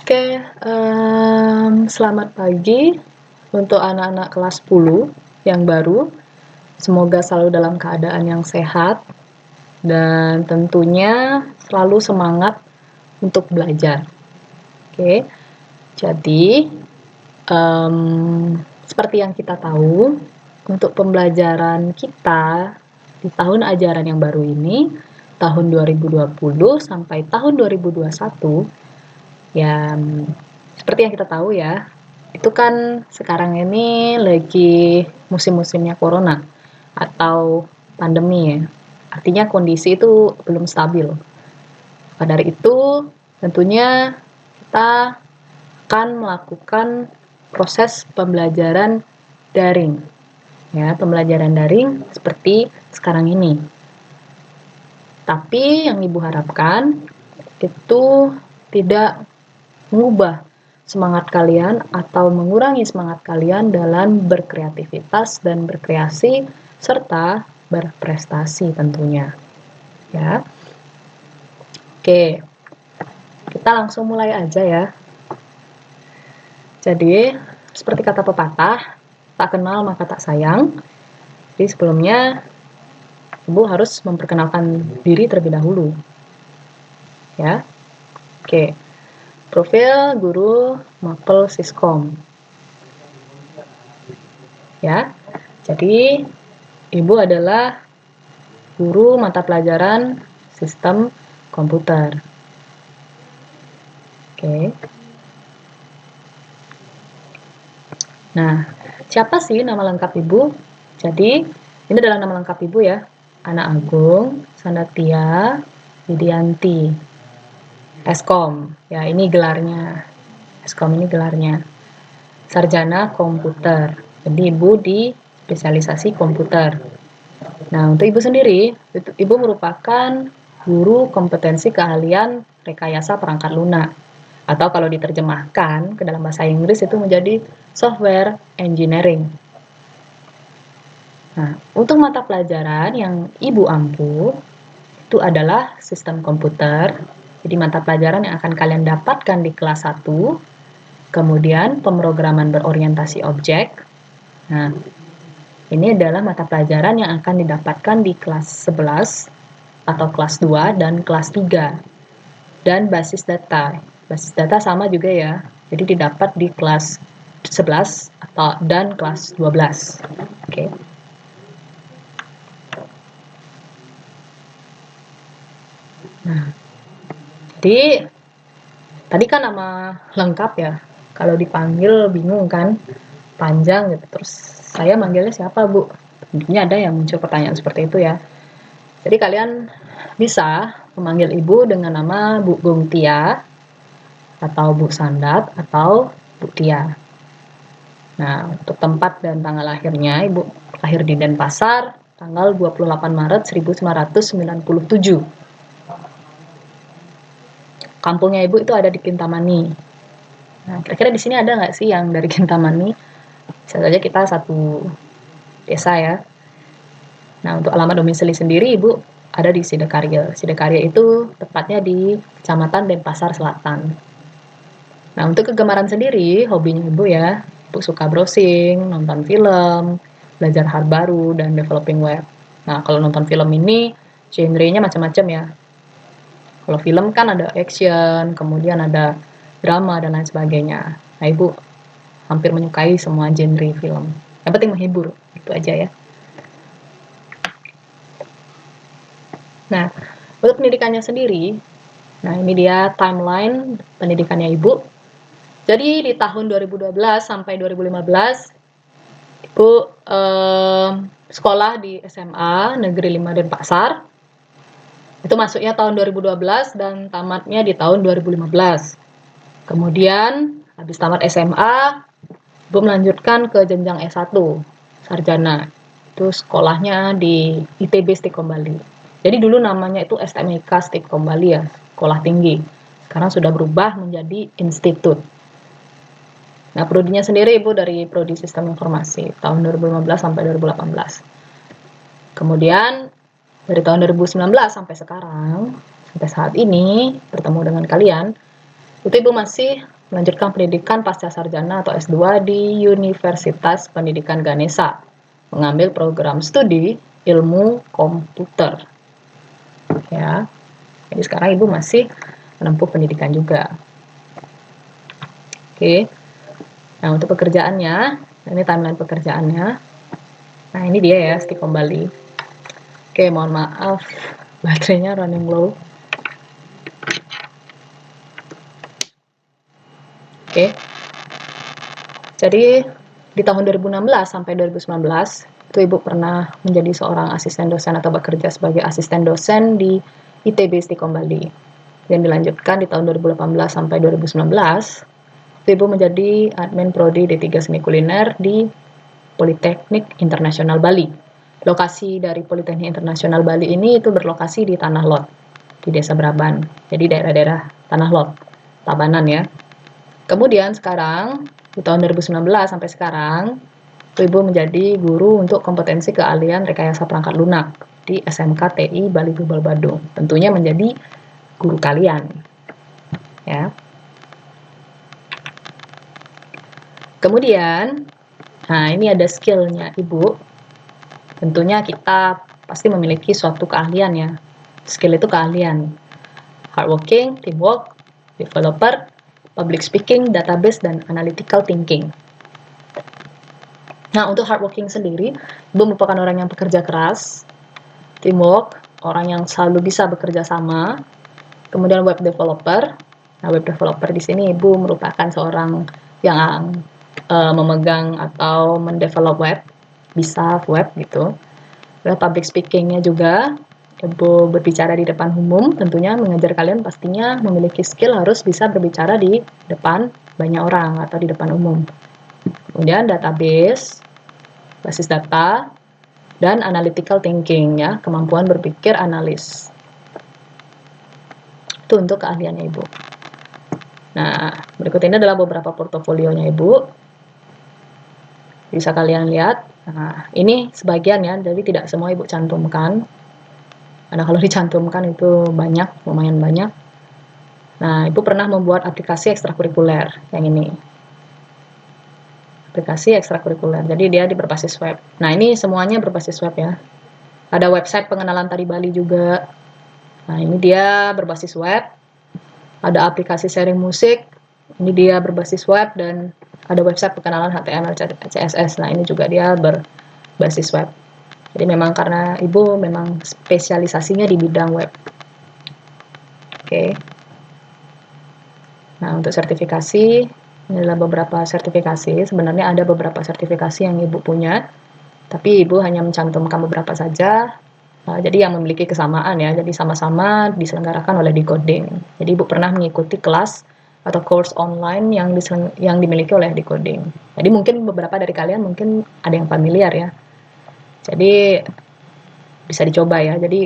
Oke, selamat pagi untuk anak-anak kelas 10 yang baru. Semoga selalu dalam keadaan yang sehat dan tentunya selalu semangat untuk belajar. Oke, jadi seperti yang kita tahu, untuk pembelajaran kita di tahun ajaran yang baru ini, tahun 2020 sampai tahun 2021, ya seperti yang kita tahu ya, itu kan sekarang ini lagi musim-musimnya corona atau pandemi ya. Artinya kondisi itu belum stabil. Maka dari itu, tentunya kita akan melakukan proses pembelajaran daring. Ya, pembelajaran daring seperti sekarang ini. Tapi yang Ibu harapkan itu tidak mengubah semangat kalian atau mengurangi semangat kalian dalam berkreativitas dan berkreasi serta berprestasi tentunya. Ya. Oke. Kita langsung mulai aja ya. Jadi, seperti kata pepatah, tak kenal maka tak sayang. Jadi sebelumnya Ibu harus memperkenalkan diri terlebih dahulu. Ya. Oke. Profil guru Mapel Siskom. Ya. Jadi Ibu adalah guru mata pelajaran sistem komputer. Oke. Nah, siapa sih nama lengkap Ibu? Jadi, ini adalah nama lengkap Ibu ya. Ana Agung Sanatia Widianti. Eskom. Ya, ini gelarnya. Eskom ini gelarnya. Sarjana komputer. Jadi Ibu di spesialisasi komputer. Nah, untuk Ibu sendiri, Ibu merupakan guru kompetensi keahlian rekayasa perangkat lunak. Atau kalau diterjemahkan ke dalam bahasa Inggris itu menjadi software engineering. Nah, untuk mata pelajaran yang Ibu ampu itu adalah sistem komputer. Jadi mata pelajaran yang akan kalian dapatkan di kelas 1, kemudian pemrograman berorientasi objek. Nah, ini adalah mata pelajaran yang akan didapatkan di kelas 11 atau kelas 2 dan kelas 3. Dan basis data. Basis data sama juga ya. Jadi didapat di kelas 11 dan kelas 12. Oke. Nah, jadi tadi kan nama lengkap ya. Kalau dipanggil bingung kan, panjang gitu. Terus saya manggilnya siapa, Bu? Tentunya ada yang muncul pertanyaan seperti itu ya. Jadi kalian bisa memanggil Ibu dengan nama Bu Gungtia, atau Bu Sandat, atau Bu Tia. Nah, untuk tempat dan tanggal lahirnya, Ibu lahir di Denpasar, tanggal 28 Maret 1997. Kampungnya Ibu itu ada di Kintamani. Nah, kira-kira di sini ada nggak sih yang dari Kintamani? Bisa saja kita satu desa ya. Nah, untuk alamat domisili sendiri Ibu ada di Sidakarya. Sidakarya itu tepatnya di Kecamatan Denpasar Selatan. Nah, untuk kegemaran sendiri, hobinya Ibu ya, Ibu suka browsing, nonton film, belajar hal baru, dan developing web. Nah, kalau nonton film ini, genre-nya macam-macam ya. Kalau film kan ada action, kemudian ada drama, dan lain sebagainya. Nah, Ibu hampir menyukai semua genre film. Yang penting menghibur, itu aja ya. Nah, untuk pendidikannya sendiri, nah ini dia timeline pendidikannya Ibu. Jadi di tahun 2012 sampai 2015, Ibu sekolah di SMA Negeri 5 Denpasar. Itu masuknya tahun 2012 dan tamatnya di tahun 2015. Kemudian habis tamat SMA, Ibu melanjutkan ke jenjang S1, sarjana. Itu sekolahnya di ITB Stikom Bali. Jadi dulu namanya itu STMIK Stikom Bali ya, sekolah tinggi. Sekarang sudah berubah menjadi institut. Nah, prodinya sendiri Ibu dari Prodi Sistem Informasi tahun 2015 sampai 2018. Kemudian dari tahun 2019 sampai sekarang, sampai saat ini bertemu dengan kalian, itu Ibu masih melanjutkan pendidikan pasca sarjana atau S2 di Universitas Pendidikan Ganesha, mengambil program studi ilmu komputer. Ya, jadi sekarang Ibu masih menempuh pendidikan juga. Oke, nah untuk pekerjaannya, ini timeline pekerjaannya. Nah ini dia ya, Stikom Bali. Oke, mohon maaf, baterainya running low. Oke, jadi di tahun 2016 sampai 2019 itu Ibu pernah menjadi seorang asisten dosen atau bekerja sebagai asisten dosen di ITB Stikom Bali. Dan dilanjutkan di tahun 2018 sampai 2019, Ibu menjadi admin prodi D3 Seni Kuliner di Politeknik Internasional Bali. Lokasi dari Politeknik Internasional Bali ini itu berlokasi di Tanah Lot, di Desa Braban. Jadi daerah-daerah Tanah Lot, Tabanan ya. Kemudian sekarang di tahun 2019 sampai sekarang Ibu menjadi guru untuk kompetensi keahlian rekayasa perangkat lunak di SMK TI Bali Global Badung. Tentunya menjadi guru kalian. Ya. Kemudian, nah ini ada skillnya Ibu. Tentunya kita pasti memiliki suatu keahlian ya. Skill itu keahlian. Hardworking, teamwork, developer, public speaking, database, dan analytical thinking. Nah, untuk hardworking sendiri, Ibu merupakan orang yang pekerja keras, teamwork, orang yang selalu bisa bekerja sama, kemudian web developer. Nah, web developer di sini Ibu merupakan seorang yang memegang atau mendevelop web, bisa web gitu. Dan public speakingnya juga, Ibu berbicara di depan umum, tentunya mengajar kalian pastinya memiliki skill harus bisa berbicara di depan banyak orang atau di depan umum. Kemudian database, basis data, dan analytical thinking ya, kemampuan berpikir analis. Itu untuk keahliannya Ibu. Nah, berikut ini adalah beberapa portofolionya Ibu. Bisa kalian lihat. Nah, ini sebagian ya, jadi tidak semua Ibu cantumkan. Karena kalau dicantumkan itu banyak, lumayan banyak. Nah, Ibu pernah membuat aplikasi ekstrakurikuler yang ini. Aplikasi ekstrakurikuler. Jadi dia berbasis web. Nah, ini semuanya berbasis web ya. Ada website pengenalan tari Bali juga. Nah, ini dia berbasis web. Ada aplikasi sharing musik. Ini dia berbasis web dan ada website pengenalan HTML, CSS. Nah, ini juga dia berbasis web. Jadi memang karena Ibu memang spesialisasinya di bidang web. Oke. Nah, untuk sertifikasi, ini adalah beberapa sertifikasi. Sebenarnya ada beberapa sertifikasi yang Ibu punya, tapi Ibu hanya mencantumkan beberapa saja. Jadi yang memiliki kesamaan ya, jadi sama-sama diselenggarakan oleh Decoding. Jadi Ibu pernah mengikuti kelas atau course online yang dimiliki oleh Decoding. Jadi mungkin beberapa dari kalian mungkin ada yang familiar ya. Jadi bisa dicoba ya. Jadi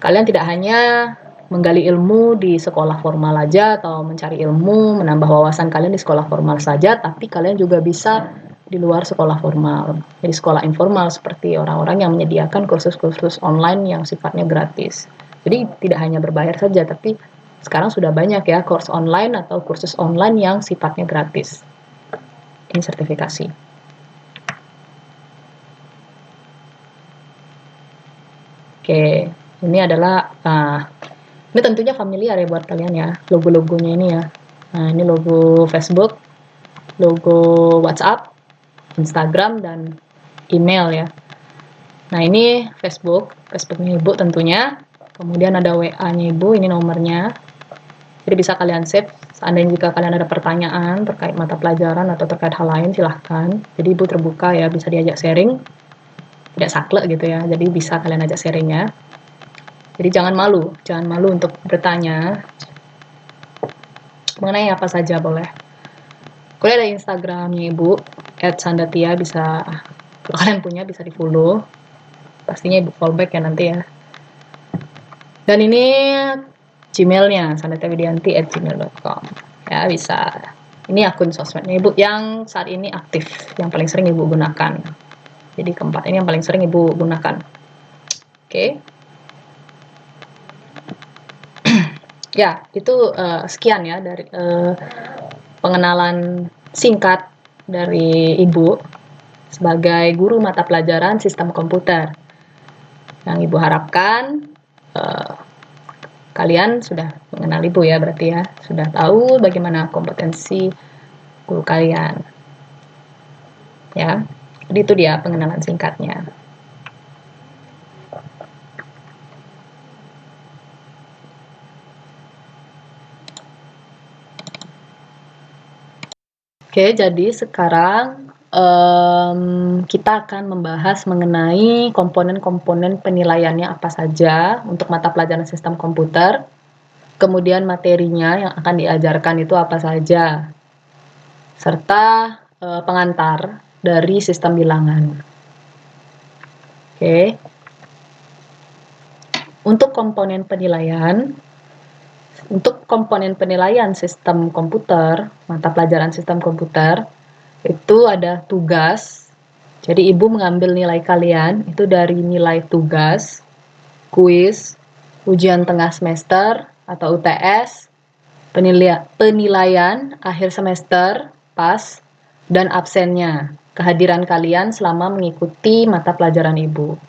kalian tidak hanya menggali ilmu di sekolah formal aja atau mencari ilmu, menambah wawasan kalian di sekolah formal saja, tapi kalian juga bisa di luar sekolah formal. Jadi sekolah informal seperti orang-orang yang menyediakan kursus-kursus online yang sifatnya gratis. Jadi tidak hanya berbayar saja, tapi sekarang sudah banyak ya course online atau kursus online yang sifatnya gratis. Ini sertifikasi. Oke, ini adalah ini tentunya familiar ya buat kalian ya, logo-logonya ini ya. Nah, ini logo Facebook, logo WhatsApp, Instagram, dan email ya. Nah, ini Facebooknya Ibu tentunya. Kemudian ada WA-nya Ibu, ini nomornya. Jadi bisa kalian save. Seandainya jika kalian ada pertanyaan terkait mata pelajaran atau terkait hal lain, silahkan. Jadi Ibu terbuka ya, bisa diajak sharing. Tidak saklek gitu ya, jadi bisa kalian ajak sharing ya. Jadi jangan malu untuk bertanya mengenai apa saja boleh. Kalau ada Instagramnya Ibu @sandatia, bisa kalau kalian punya bisa di follow, pastinya Ibu fallback ya nanti ya. Dan ini Gmailnya sandatiawidianti@gmail.com ya, bisa. Ini akun sosmednya Ibu yang saat ini aktif, yang paling sering Ibu gunakan. Jadi keempat ini yang paling sering Ibu gunakan. Oke. Ya, itu sekian ya dari pengenalan singkat dari Ibu sebagai guru mata pelajaran sistem komputer. Yang Ibu harapkan kalian sudah mengenal Ibu ya, berarti ya, sudah tahu bagaimana kompetensi guru kalian. Ya, jadi itu dia pengenalan singkatnya. Oke, jadi sekarang kita akan membahas mengenai komponen-komponen penilaiannya apa saja untuk mata pelajaran sistem komputer, kemudian materinya yang akan diajarkan itu apa saja, serta pengantar dari sistem bilangan. Oke, untuk komponen penilaian sistem komputer, mata pelajaran sistem komputer, itu ada tugas. Jadi Ibu mengambil nilai kalian itu dari nilai tugas, kuis, ujian tengah semester atau UTS, penilaian akhir semester, PAS, dan absennya, kehadiran kalian selama mengikuti mata pelajaran Ibu.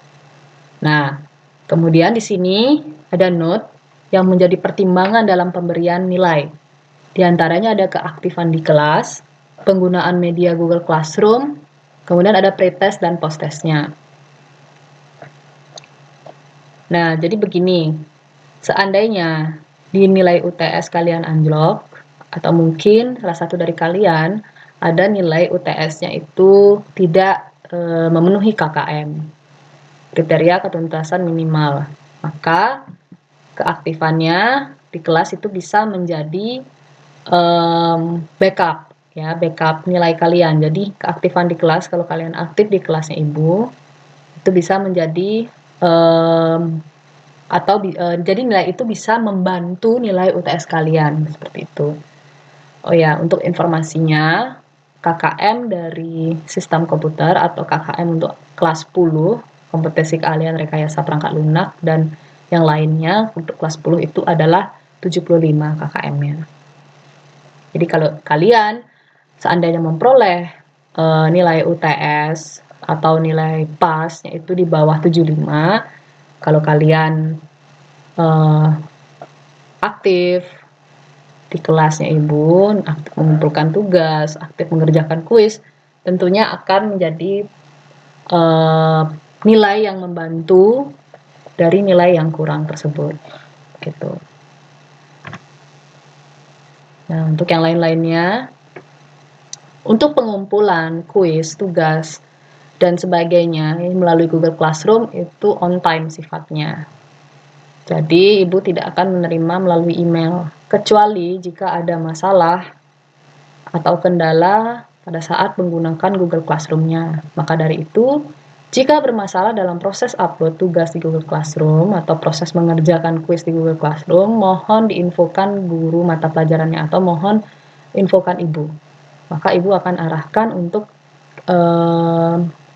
Nah, kemudian di sini ada note yang menjadi pertimbangan dalam pemberian nilai. Di antaranya ada keaktifan di kelas, penggunaan media Google Classroom, kemudian ada pretest dan posttestnya. Nah, jadi begini, seandainya di nilai UTS kalian anjlok, atau mungkin salah satu dari kalian ada nilai UTS-nya itu tidak memenuhi KKM, kriteria ketuntasan minimal, maka keaktifannya di kelas itu bisa menjadi backup, ya, backup nilai kalian. Jadi keaktifan di kelas, kalau kalian aktif di kelasnya Ibu, itu bisa menjadi jadi nilai itu bisa membantu nilai UTS kalian, seperti itu. Oh ya, untuk informasinya, KKM dari sistem komputer atau KKM untuk kelas 10, kompetensi keahlian rekayasa perangkat lunak, dan yang lainnya untuk kelas 10 itu adalah 75 KKM-nya. Jadi kalau kalian seandainya memperoleh nilai UTS atau nilai PAS-nya itu di bawah 75, kalau kalian aktif di kelasnya Ibu, aktif mengumpulkan tugas, aktif mengerjakan kuis, tentunya akan menjadi nilai yang membantu dari nilai yang kurang tersebut, gitu. Nah, untuk yang lain-lainnya, untuk pengumpulan kuis, tugas, dan sebagainya melalui Google Classroom itu on time sifatnya. Jadi, Ibu tidak akan menerima melalui email, kecuali jika ada masalah atau kendala pada saat menggunakan Google Classroom-nya. Maka dari itu, jika bermasalah dalam proses upload tugas di Google Classroom atau proses mengerjakan kuis di Google Classroom, mohon diinfokan guru mata pelajarannya atau mohon infokan Ibu. Maka Ibu akan arahkan untuk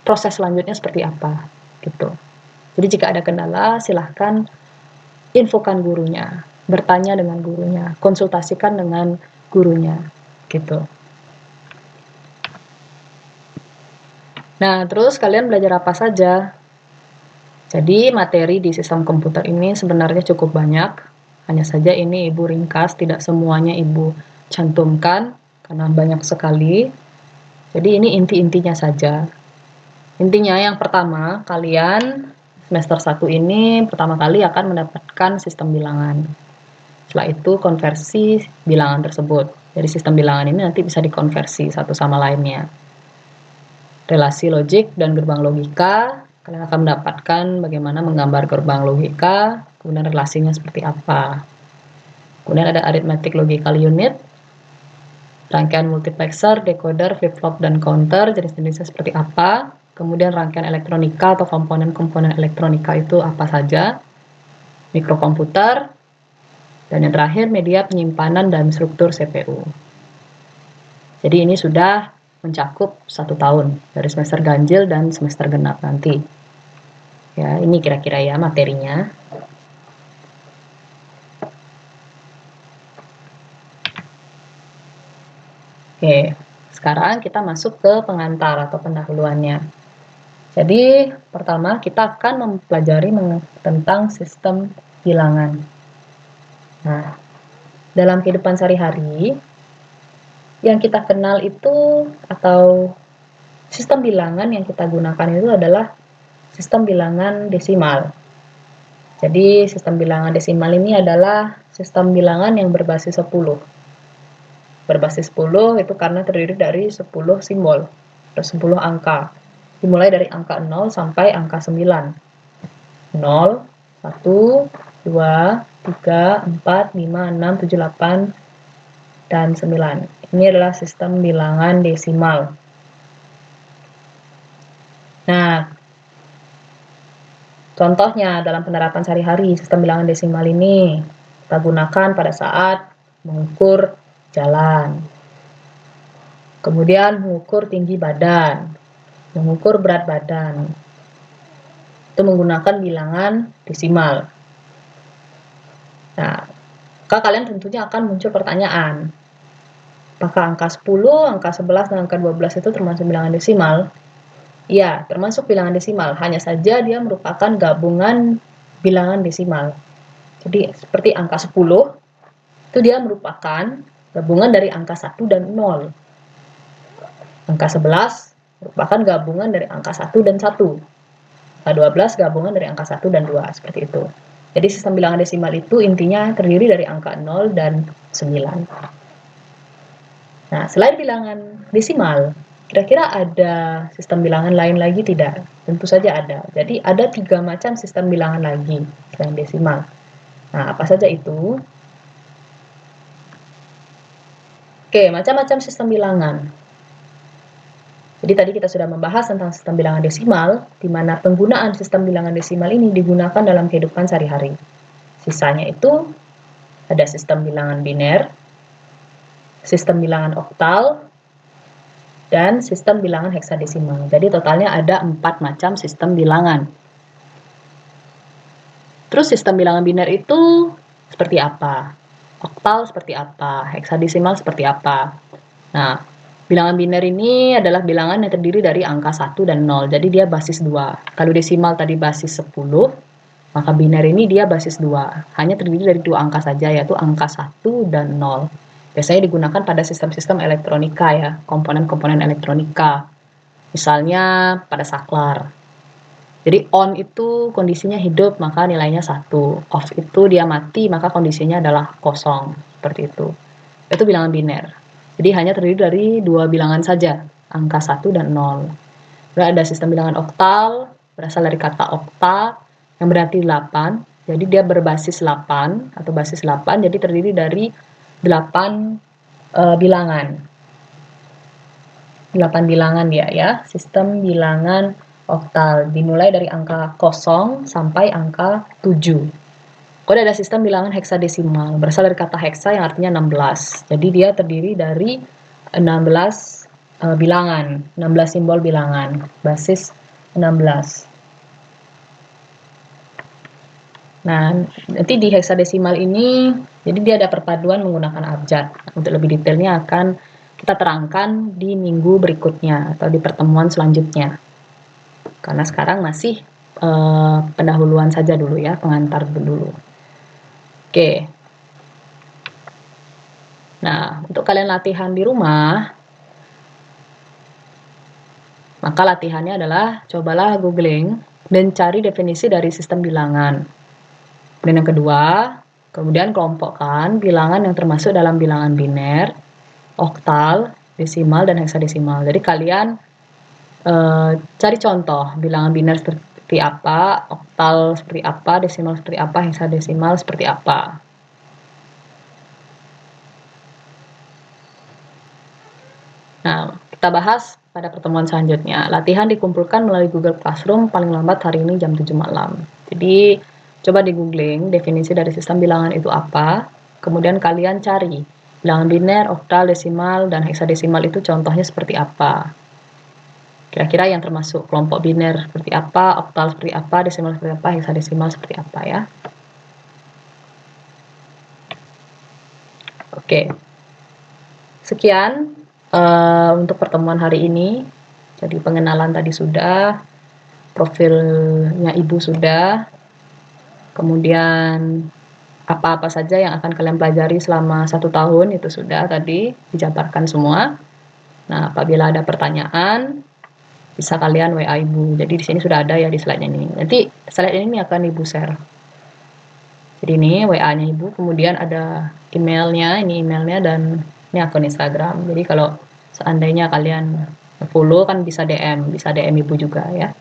proses selanjutnya seperti apa, gitu. Jadi jika ada kendala, silahkan infokan gurunya, bertanya dengan gurunya, konsultasikan dengan gurunya, gitu. Nah, terus kalian belajar apa saja? Jadi materi di sistem komputer ini sebenarnya cukup banyak, hanya saja ini Ibu ringkas, tidak semuanya Ibu cantumkan, karena banyak sekali. Jadi ini inti-intinya saja. Intinya yang pertama, kalian semester 1 ini pertama kali akan mendapatkan sistem bilangan. Setelah itu konversi bilangan tersebut. Dari sistem bilangan ini nanti bisa dikonversi satu sama lainnya. Relasi logik dan gerbang logika, kalian akan mendapatkan bagaimana menggambar gerbang logika, kemudian relasinya seperti apa. Kemudian ada arithmetic logical unit, rangkaian multiplexer, decoder, flip-flop, dan counter, jenis-jenisnya seperti apa. Kemudian rangkaian elektronika atau komponen-komponen elektronika itu apa saja, mikrokomputer, dan yang terakhir media penyimpanan dan struktur CPU. Jadi ini sudah mencakup 1 tahun dari semester ganjil dan semester genap nanti. Ya, ini kira-kira ya materinya. Oke, sekarang kita masuk ke pengantar atau pendahuluannya. Jadi, pertama kita akan mempelajari tentang sistem bilangan. Nah, dalam kehidupan sehari-hari, yang kita kenal itu atau sistem bilangan yang kita gunakan itu adalah sistem bilangan desimal. Jadi, sistem bilangan desimal ini adalah sistem bilangan yang berbasis 10. Berbasis 10 itu karena terdiri dari 10 simbol atau 10 angka. Dimulai dari angka 0 sampai angka 9. 0, 1, 2, 3, 4, 5, 6, 7, 8, dan 9. Ini adalah sistem bilangan desimal. Nah, contohnya dalam penerapan sehari-hari, sistem bilangan desimal ini kita gunakan pada saat mengukur jalan, kemudian mengukur tinggi badan, mengukur berat badan. Itu menggunakan bilangan desimal. Nah, maka kalian tentunya akan muncul pertanyaan, apakah angka 10, angka 11, dan angka 12 itu termasuk bilangan desimal? Ya, termasuk bilangan desimal, hanya saja dia merupakan gabungan bilangan desimal. Jadi, seperti angka 10, itu dia merupakan gabungan dari angka 1 dan 0. Angka 11 merupakan gabungan dari angka 1 dan 1. Angka 12 gabungan dari angka 1 dan 2, seperti itu. Jadi, sistem bilangan desimal itu intinya terdiri dari angka 0 dan 9. Nah, selain bilangan desimal, kira-kira ada sistem bilangan lain lagi tidak? Tentu saja ada. Jadi ada 3 macam sistem bilangan lagi selain desimal. Nah, apa saja itu? Oke, macam-macam sistem bilangan. Jadi tadi kita sudah membahas tentang sistem bilangan desimal, di mana penggunaan sistem bilangan desimal ini digunakan dalam kehidupan sehari-hari. Sisanya itu ada sistem bilangan biner, sistem bilangan oktal, dan sistem bilangan heksadesimal. Jadi totalnya ada 4 macam sistem bilangan. Terus sistem bilangan biner itu seperti apa? Oktal seperti apa? Heksadesimal seperti apa? Nah, bilangan biner ini adalah bilangan yang terdiri dari angka 1 dan 0. Jadi dia basis 2. Kalau desimal tadi basis 10, maka biner ini dia basis 2. Hanya terdiri dari 2 angka saja, yaitu angka 1 dan 0. Biasanya digunakan pada sistem-sistem elektronika ya, komponen-komponen elektronika. Misalnya pada saklar. Jadi on itu kondisinya hidup, maka nilainya 1. Off itu dia mati, maka kondisinya adalah kosong. Seperti itu. Itu bilangan biner. Jadi hanya terdiri dari 2 bilangan saja, angka 1 dan 0. Lalu ada sistem bilangan oktal, berasal dari kata okta, yang berarti 8. Jadi dia berbasis 8, atau basis 8, jadi terdiri dari 8 bilangan. 8 bilangan dia ya, sistem bilangan oktal, dimulai dari angka 0 sampai angka 7. Kemudian ada sistem bilangan heksadesimal, berasal dari kata heksa yang artinya 16. Jadi dia terdiri dari 16 bilangan, 16 simbol bilangan, basis 16. Nah, nanti di heksadesimal ini, jadi dia ada perpaduan menggunakan abjad. Untuk lebih detailnya akan kita terangkan di minggu berikutnya atau di pertemuan selanjutnya. Karena sekarang masih pendahuluan saja dulu ya, pengantar dulu. Oke. Nah, untuk kalian latihan di rumah, maka latihannya adalah cobalah googling dan cari definisi dari sistem bilangan. Dan yang kedua, kemudian kelompokkan bilangan yang termasuk dalam bilangan biner, oktal, desimal, dan heksadesimal. Jadi kalian cari contoh bilangan biner seperti apa, oktal seperti apa, desimal seperti apa, heksadesimal seperti apa. Nah, kita bahas pada pertemuan selanjutnya. Latihan dikumpulkan melalui Google Classroom paling lambat hari ini jam 7 malam. Jadi, coba di googling definisi dari sistem bilangan itu apa, kemudian kalian cari bilangan biner, oktal, desimal, dan heksadesimal itu contohnya seperti apa. Kira-kira yang termasuk kelompok biner seperti apa, oktal seperti apa, desimal seperti apa, heksadesimal seperti apa ya. Oke. Sekian Untuk pertemuan hari ini, jadi pengenalan tadi sudah, profilnya Ibu sudah, kemudian apa-apa saja yang akan kalian pelajari selama 1 tahun itu sudah tadi dijabarkan semua. Nah, apabila ada pertanyaan, bisa kalian WA Ibu. Jadi di sini sudah ada ya di slide-nya ini. Nanti slide ini akan Ibu share. Jadi ini WA-nya Ibu, kemudian ada emailnya, ini emailnya, dan ini akun Instagram. Jadi kalau seandainya kalian follow kan bisa DM Ibu juga ya.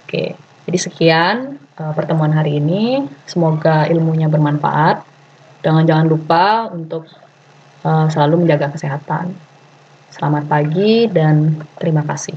Oke, jadi sekian pertemuan hari ini. Semoga ilmunya bermanfaat. Jangan lupa untuk selalu menjaga kesehatan. Selamat pagi dan terima kasih.